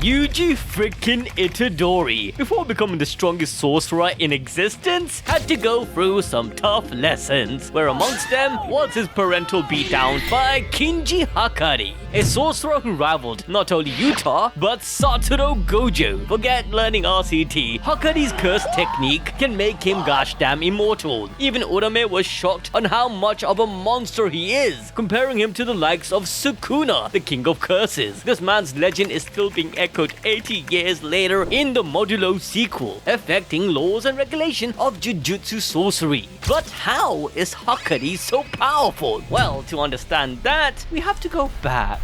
Yuji freaking Itadori, before becoming the strongest sorcerer in existence, had to go through some tough lessons, where amongst them was his parental beatdown by Kinji Hakari, a sorcerer who rivaled not only Yuta, but Satoru Gojo. Forget learning RCT, Hakari's curse technique can make him gosh damn immortal. Even Urame was shocked on how much of a monster he is, comparing him to the likes of Sukuna, the king of curses. This man's legend is still being echoed 80 years later in the Modulo sequel, affecting laws and regulation of Jujutsu sorcery. But how is Hakari so powerful? Well, to understand that, we have to go back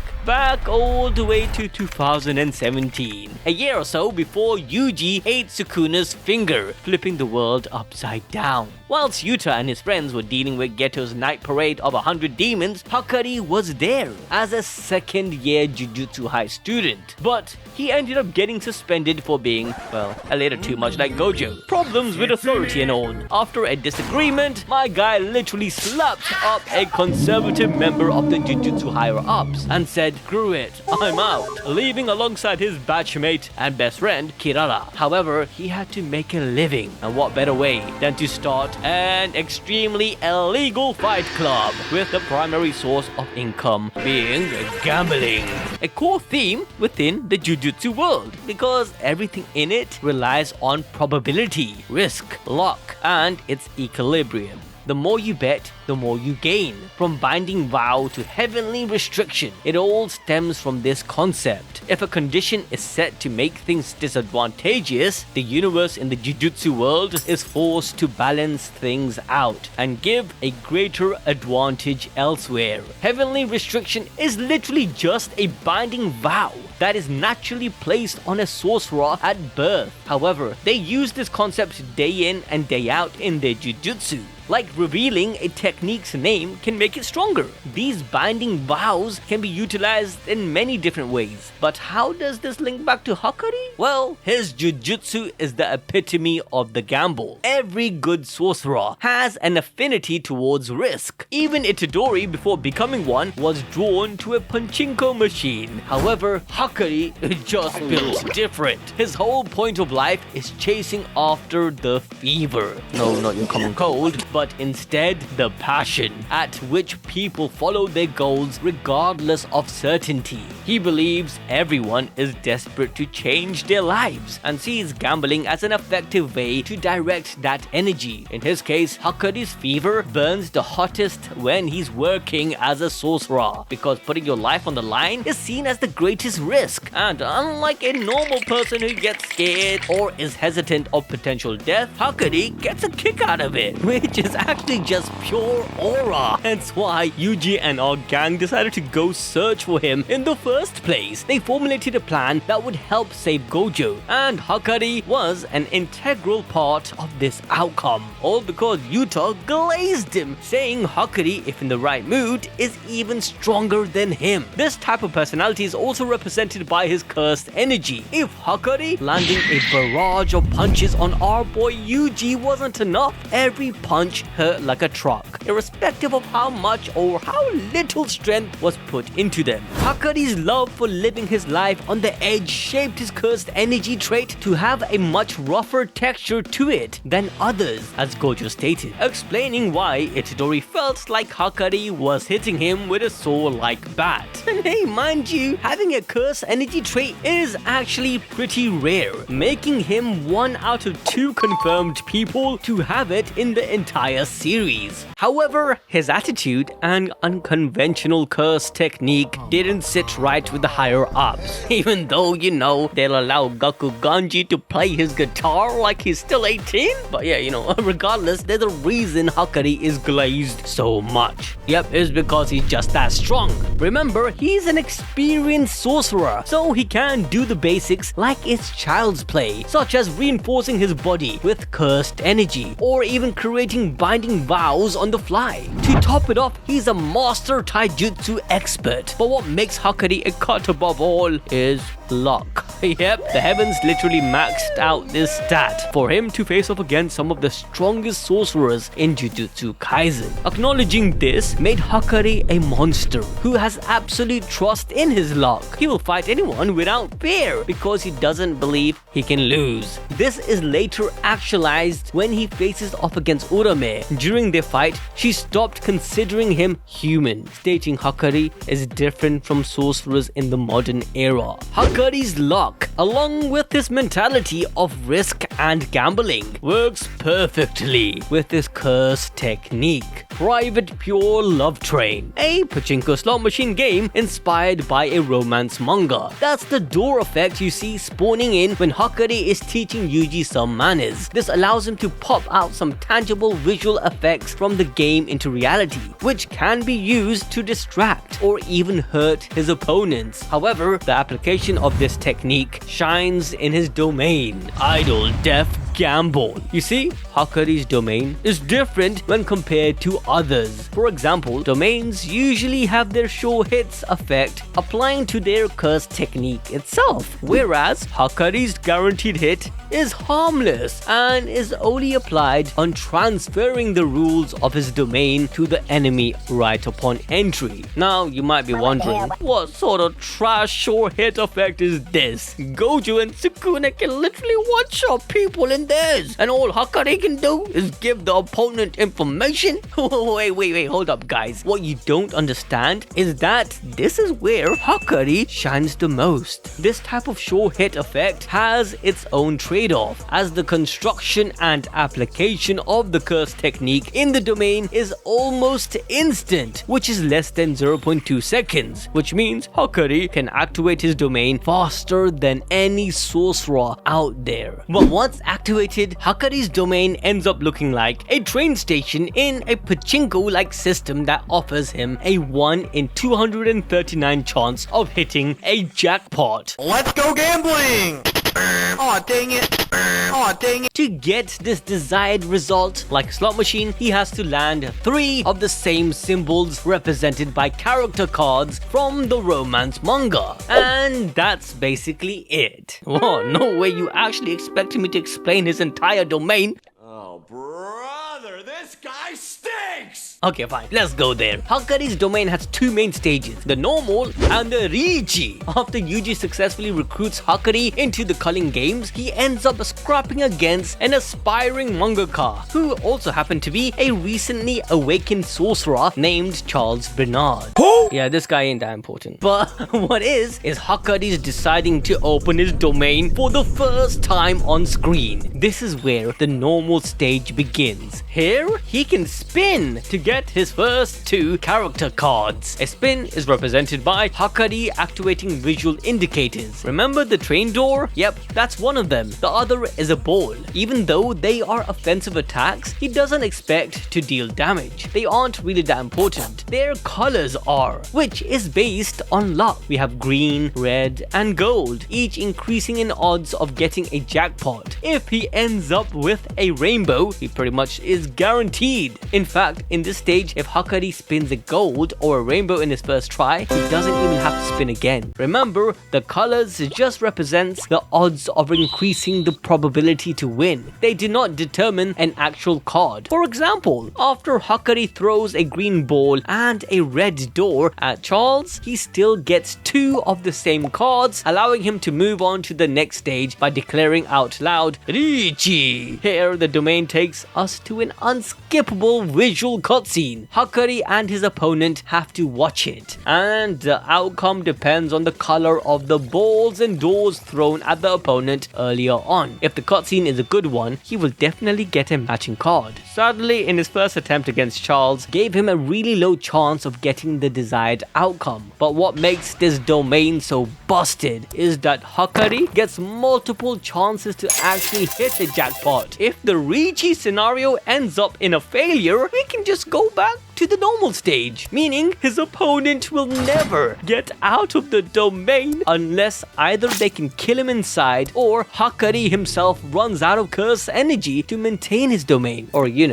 all the way to 2017, a year or so before Yuji ate Sukuna's finger, flipping the world upside down. Whilst Yuta and his friends were dealing with Geto's night parade of 100 demons, Hakari was there as a second-year Jujutsu High student. But he ended up getting suspended for being, well, a little too much like Gojo. Problems with authority and all. After a disagreement, my guy literally slapped up a conservative member of the Jujutsu higher-ups and said, "Screw it, I'm out," leaving alongside his batchmate and best friend, Kirara. However, he had to make a living, and what better way than to start an extremely illegal fight club, with the primary source of income being gambling. A core theme within the Jujutsu world, because everything in it relies on probability, risk, luck, and its equilibrium. The more you bet, the more you gain. From binding vow to heavenly restriction, it all stems from this concept. If a condition is set to make things disadvantageous, the universe in the Jujutsu world is forced to balance things out and give a greater advantage elsewhere. Heavenly restriction is literally just a binding vow that is naturally placed on a sorcerer at birth. However, they use this concept day in and day out in their Jujutsu. Like revealing a technique's name can make it stronger. These binding vows can be utilized in many different ways. But how does this link back to Hakari? Well, his Jujutsu is the epitome of the gamble. Every good sorcerer has an affinity towards risk. Even Itadori, before becoming one, was drawn to a pachinko machine. However, Hakari is just built different. His whole point of life is chasing after the fever. No, not your common cold, but instead the passion at which people follow their goals regardless of certainty. He believes everyone is desperate to change their lives and sees gambling as an effective way to direct that energy. In his case, Hakari's fever burns the hottest when he's working as a sorcerer, because putting your life on the line is seen as the greatest risk, and unlike a normal person who gets scared or is hesitant of potential death, Hakari gets a kick out of it, which is actually just pure aura. Hence why Yuji and our gang decided to go search for him in the first place. They formulated a plan that would help save Gojo, and Hakari was an integral part of this outcome. All because Yuta glazed him, saying Hakari, if in the right mood, is even stronger than him. This type of personality is also represented by his cursed energy. If Hakari landing a barrage of punches on our boy Yuji wasn't enough, every punch hurt like a truck, irrespective of how much or how little strength was put into them. Hakari's love for living his life on the edge shaped his cursed energy trait to have a much rougher texture to it than others, as Gojo stated, explaining why Itadori felt like Hakari was hitting him with a saw-like bat. And hey, mind you, having a cursed energy trait is actually pretty rare, making him 1 out of 2 confirmed people to have it in the entire series. However, his attitude and unconventional curse technique didn't sit right with the higher-ups. Even though, you know, they'll allow Gakuganji to play his guitar like he's still 18. But yeah, you know, regardless, there's a reason Hakari is glazed so much. Yep, it's because he's just that strong. Remember, he's an experienced sorcerer, so he can do the basics like it's child's play, such as reinforcing his body with cursed energy, or even creating binding vows on the fly. To top it off, he's a master taijutsu expert. But what makes Hakari a cut above all is luck. Yep, the heavens literally maxed out this stat for him to face off against some of the strongest sorcerers in Jujutsu Kaisen. Acknowledging this made Hakari a monster who has absolute trust in his luck. He will fight anyone without fear because he doesn't believe he can lose. This is later actualized when he faces off against Urame. During their fight, she stopped considering him human, stating Hakari is different from sorcerers in the modern era. Hakari's luck, along with his mentality of risk and gambling, works perfectly with his curse technique. Private Pure Love Train, a pachinko slot machine game inspired by a romance manga. That's the door effect you see spawning in when Hakari is teaching Yuji some manners. This allows him to pop out some tangible visual effects from the game into reality, which can be used to distract or even hurt his opponents. However, the application of this technique shines in his domain, Idle Death Gamble. You see, Hakari's domain is different when compared to others. For example, domains usually have their sure hits effect applying to their curse technique itself, whereas Hakari's guaranteed hit is harmless and is only applied on transferring the rules of his domain to the enemy right upon entry. Now, you might be wondering, what sort of trash sure hit effect is this? Gojo and Sukuna can literally one-shot people in this, and all Hakari can do is give the opponent information? Wait, hold up guys. What you don't understand is that this is where Hakari shines the most. This type of sure hit effect has its own trade-off, as the construction and application of the curse technique in the domain is almost instant, which is less than 0.2 seconds, which means Hakari can activate his domain faster than any sorcerer out there. But once activated, Hakari's domain ends up looking like a train station in a pachinko-like system that offers him a 1 in 239 chance of hitting a jackpot. Let's go gambling! Aw, dang it. Aw, dang it. To get this desired result, like a slot machine, he has to land 3 of the same symbols represented by character cards from the romance manga. And that's basically it. Oh, no way you actually expected me to explain his entire domain. Oh, brother, this guy stinks! Okay, fine. Let's go there. Hakari's domain has 2 main stages, the normal and the Riji. After Yuji successfully recruits Hakari into the culling games, he ends up scrapping against an aspiring mangaka, who also happened to be a recently awakened sorcerer named Charles Bernard. Who? Yeah, this guy ain't that important. But what is Hakari's deciding to open his domain for the first time on screen. This is where the normal stage begins. Here, he can spin to get his first 2 character cards. A spin is represented by Hakari activating visual indicators. Remember the train door? Yep, that's one of them. The other is a ball. Even though they are offensive attacks, he doesn't expect to deal damage. They aren't really that important. Their colors are, which is based on luck. We have green, red, and gold, each increasing in odds of getting a jackpot. If he ends up with a rainbow, he pretty much is guaranteed. In fact, in this stage, if Hakari spins a gold or a rainbow in his first try, he doesn't even have to spin again. Remember, the colors just represents the odds of increasing the probability to win. They do not determine an actual card. For example, after Hakari throws a green ball and a red door at Charles, he still gets 2 of the same cards, allowing him to move on to the next stage by declaring out loud, Richi! Here, the domain takes us to an unskippable visual cutscene. Hakari and his opponent have to watch it, and the outcome depends on the color of the balls and doors thrown at the opponent earlier on. If the cutscene is a good one, he will definitely get a matching card. Sadly, in his first attempt against Charles, gave him a really low chance of getting the desired outcome. But what makes this domain so busted is that Hakari gets multiple chances to actually hit the jackpot. If the Riji scenario ends up in a failure, we can just go back to to the normal stage, meaning his opponent will never get out of the domain unless either they can kill him inside or Hakari himself runs out of curse energy to maintain his domain, or he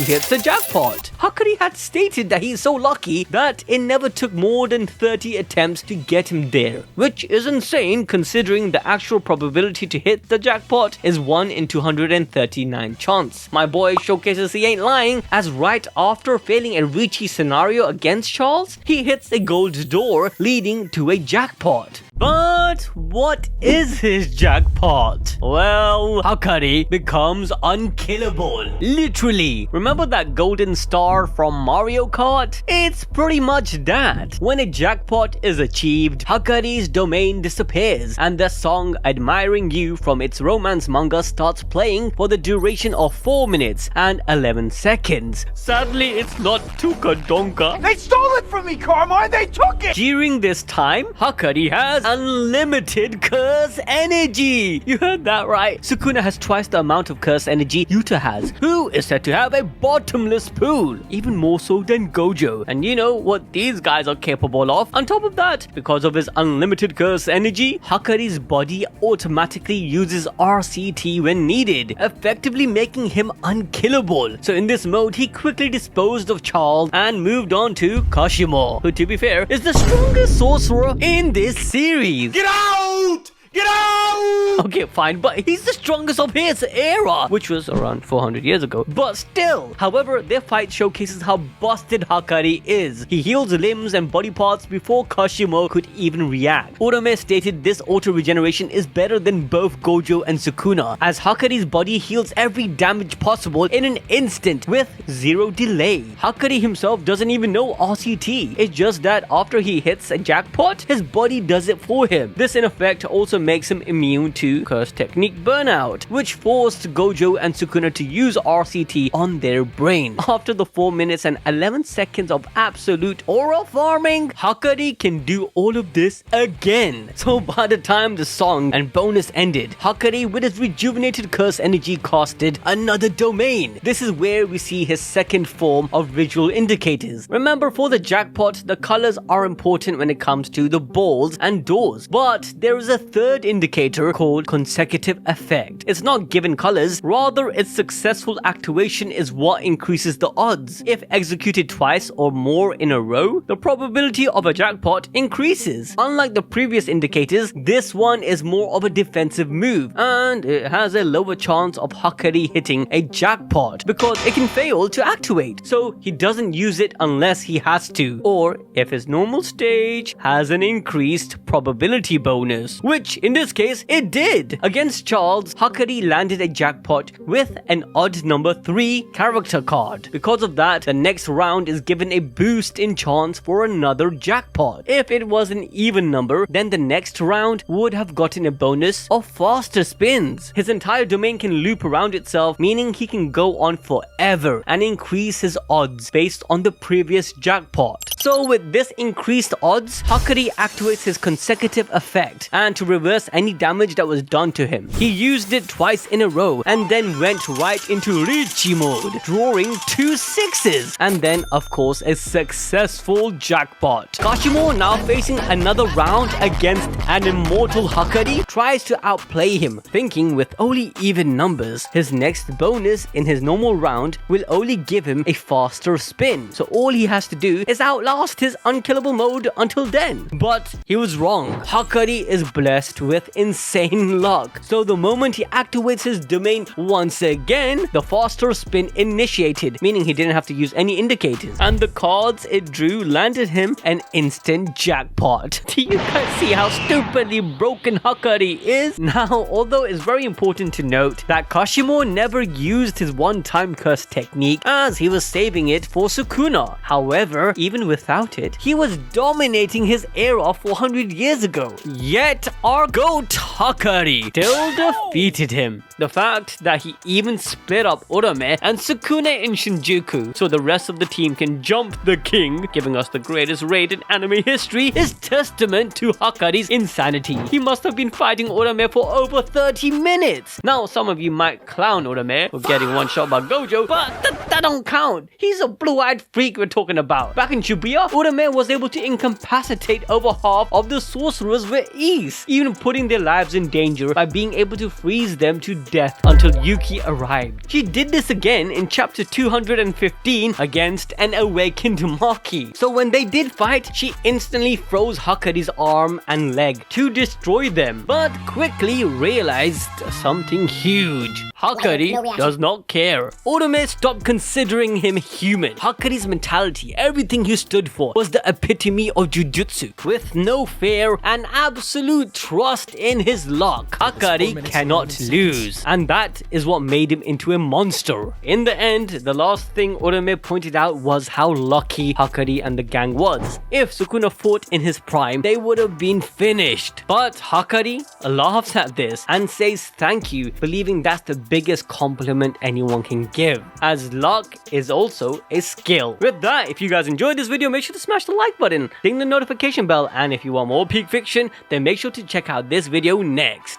hits the jackpot. Hakari had stated that he's so lucky that it never took more than 30 attempts to get him there, which is insane considering the actual probability to hit the jackpot is 1 in 239 chance. My boy showcases he ain't lying, as right after failing a Ricci scenario against Charles, he hits a gold door leading to a jackpot. But what is his jackpot? Well, Hakari becomes unkillable. Literally. Remember that golden star from Mario Kart? It's pretty much that. When a jackpot is achieved, Hakari's domain disappears and the song Admiring You from its romance manga starts playing for the duration of 4 minutes and 11 seconds. Sadly, it's not Tuka Donka. They stole it from me, Carmine! They took it! During this time, Hakari has unlimited curse energy. You heard that right. Sukuna has twice the amount of curse energy Yuta has, who is said to have a bottomless pool, even more so than Gojo. And you know what these guys are capable of? On top of that, because of his unlimited curse energy, Hakari's body automatically uses RCT when needed, effectively making him unkillable. So in this mode, he quickly disposed of Charles and moved on to Kashimo, who to be fair is the strongest sorcerer in this series. Get out! Get out! Okay, fine, but he's the strongest of his era, which was around 400 years ago. But still, however, their fight showcases how busted Hakari is. He heals limbs and body parts before Kashimo could even react. Urame stated this auto-regeneration is better than both Gojo and Sukuna, as Hakari's body heals every damage possible in an instant with 0 delay. Hakari himself doesn't even know RCT. It's just that after he hits a jackpot, his body does it for him. This in effect also makes him immune to curse technique burnout, which forced Gojo and Sukuna to use RCT on their brain. After the 4 minutes and 11 seconds of absolute aura farming, Hakari can do all of this again. So by the time the song and bonus ended, Hakari with his rejuvenated curse energy casted another domain. This is where we see his second form of visual indicators. Remember, for the jackpot, the colors are important when it comes to the balls and doors, but there is a third indicator called consecutive effect. It's not given colors, rather its successful activation is what increases the odds. If executed twice or more in a row, the probability of a jackpot increases. Unlike the previous indicators, this one is more of a defensive move, and it has a lower chance of Hakari hitting a jackpot because it can fail to activate, so he doesn't use it unless he has to, or if his normal stage has an increased probability bonus, which in this case it did. Against Charles, Hakari landed a jackpot with an odd number 3 character card. Because of that, the next round is given a boost in chance for another jackpot. If it was an even number, then the next round would have gotten a bonus of faster spins. His entire domain can loop around itself, meaning he can go on forever and increase his odds based on the previous jackpot. So with this increased odds, Hakari activates his consecutive effect, and to reverse any damage that was done to him, he used it twice in a row and then went right into Ricci mode, drawing 2 6s, and then of course a successful jackpot. Kashimo, now facing another round against an immortal Hakari, tries to outplay him, thinking with only even numbers, his next bonus in his normal round will only give him a faster spin, so all he has to do is outlast his unkillable mode until then. But he was wrong. Hakari is blessed with insane luck, so the moment he activates his domain once again, the faster spin initiated, meaning he didn't have to use any indicators, and the cards it drew landed him an instant jackpot. Do you guys see how stupidly broken Hakari is? Now, although it's very important to note that Kashimo never used his one-time curse technique, as he was saving it for Sukuna. However, even without it, he was dominating his era 400 years ago. Yet our GOAT Hakari still defeated him. the fact that he even split up Urame and Sukuna in Shinjuku so the rest of the team can jump the king, giving us the greatest raid in anime history, is testament to Hakari's insanity. He must have been fighting Urame for over 30 minutes. Now, some of you might clown Urame for getting one shot by Gojo, but that don't count. He's a blue-eyed freak we're talking about. Back in Shibuya, Urame was able to incapacitate over half of the sorcerers with ease, even putting their lives in danger by being able to freeze them to death until Yuki arrived. She did this again in chapter 215 against an awakened Maki. So when they did fight, she instantly froze Hakari's arm and leg to destroy them, but quickly realized something huge. Hakari does not care. Urame stopped considering him human. Hakari's mentality, everything he stood for, was the epitome of Jujutsu, with no fear and absolute trust in his luck. Hakari cannot lose, and that is what made him into a monster. In the end, the last thing Urame pointed out was how lucky Hakari and the gang was. If Sukuna fought in his prime, they would have been finished. But Hakari laughs at this and says thank you, believing that's the biggest compliment anyone can give, as luck is also a skill. With that, if you guys enjoyed this video, make sure to smash the like button, ding the notification bell, and if you want more peak fiction, then make sure to check out this video next.